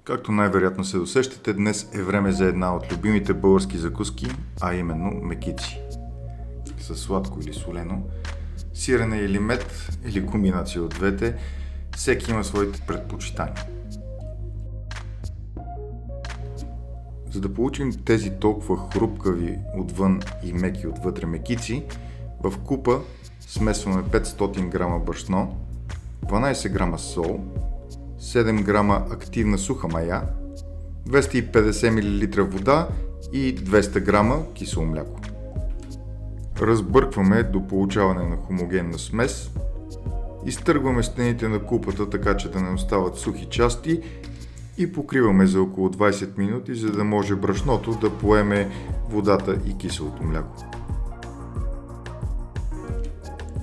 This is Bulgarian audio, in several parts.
Както най-вероятно се досещате, днес е време за една от любимите български закуски, а именно мекици. Със сладко или солено, сирене или мед, или комбинация от двете, всеки има своите предпочитания. За да получим тези толкова хрупкави отвън и меки отвътре мекици, в купа смесваме 500 грама брашно, 12 грама сол, 7 грама активна суха мая, 250 мл вода и 200 грама кисело мляко. Разбъркваме до получаване на хомогенна смес, изтъргваме стените на купата така, че да не остават сухи части и покриваме за около 20 минути, за да може брашното да поеме водата и киселото мляко.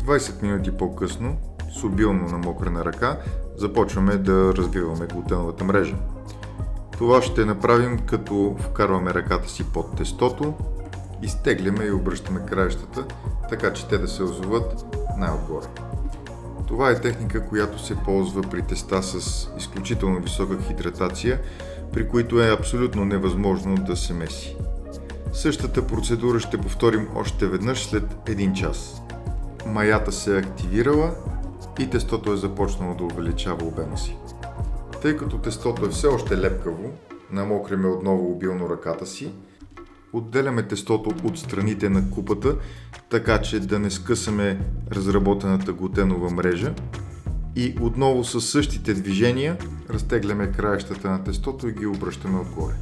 20 минути по-късно, с обилно намокрена ръка, започваме да развиваме глутеновата мрежа. Това ще направим като вкарваме ръката си под тестото, изтегляме и обръщаме краищата, така че те да се озоват най-отгоре. Това е техника, която се ползва при теста с изключително висока хидратация, при които е абсолютно невъзможно да се меси. Същата процедура ще повторим още веднъж след 1 час. Маята се е активирала и тестото е започнало да увеличава обема си. Тъй като тестото е все още лепкаво, намокряме отново обилно ръката си, отделяме тестото от страните на купата, така че да не скъсаме разработената глутенова мрежа и отново със същите движения разтегляме краищата на тестото и ги обръщаме отгоре.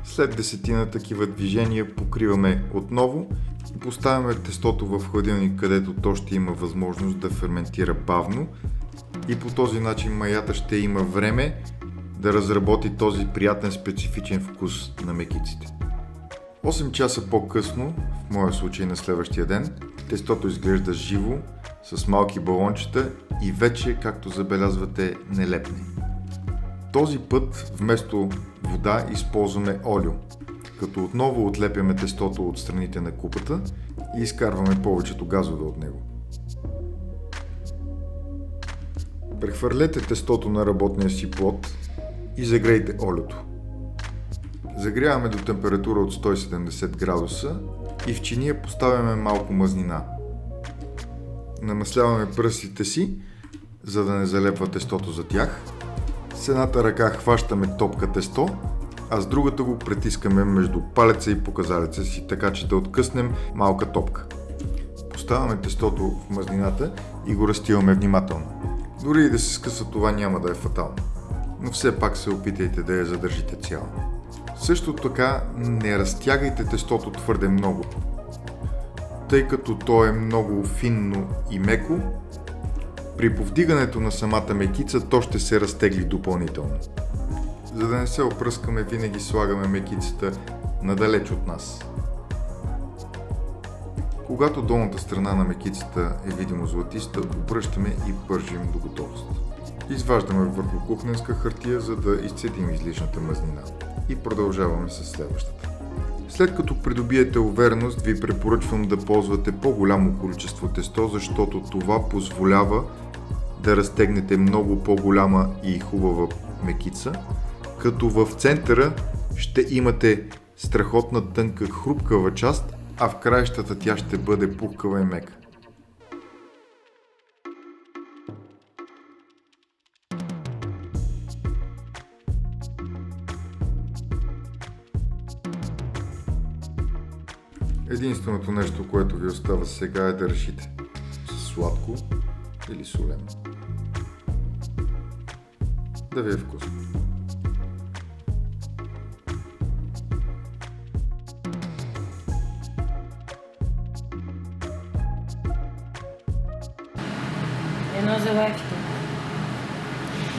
След 10 такива движения покриваме отново и поставяме тестото в хладилник, където то ще има възможност да ферментира бавно и по този начин маята ще има време да разработи този приятен специфичен вкус на мекиците. 8 часа по-късно, в моя случай на следващия ден, тестото изглежда живо, с малки балончета и вече, както забелязвате, не лепне. Този път вместо вода използваме олио, като отново отлепяме тестото от страните на купата и изкарваме повечето газове от него. Прехвърлете тестото на работния си плод и загрейте олиото. Загряваме до температура от 170 градуса и в чиния поставяме малко мазнина. Намасляваме пръстите си, за да не залепва тестото за тях. С едната ръка хващаме топка тесто, а с другата го притискаме между палеца и показалеца си, така че да откъснем малка топка. Поставяме тестото в мазнината и го разтиваме внимателно. Дори и да се скъса, това няма да е фатално, но все пак се опитайте да я задържите цяла. Също така не разтягайте тестото твърде много, тъй като то е много финно и меко. При повдигането на самата мекица то ще се разтегли допълнително. За да не се опръскаме, винаги слагаме мекицата надалеч от нас. Когато долната страна на мекицата е видимо златиста, обръщаме и пържим до готовност. Изваждаме върху кухненска хартия, за да изцедим излишната мазнина. И продължаваме с следващата. След като придобиете увереност, ви препоръчвам да ползвате по-голямо количество тесто, защото това позволява да разтегнете много по-голяма и хубава мекица, като в центъра ще имате страхотна тънка хрупкава част, а в краищата тя ще бъде пухкава и мека. Единственото нещо, което ви остава сега е да решите сладко или солено. Да ви е вкусно. Едно за лайките.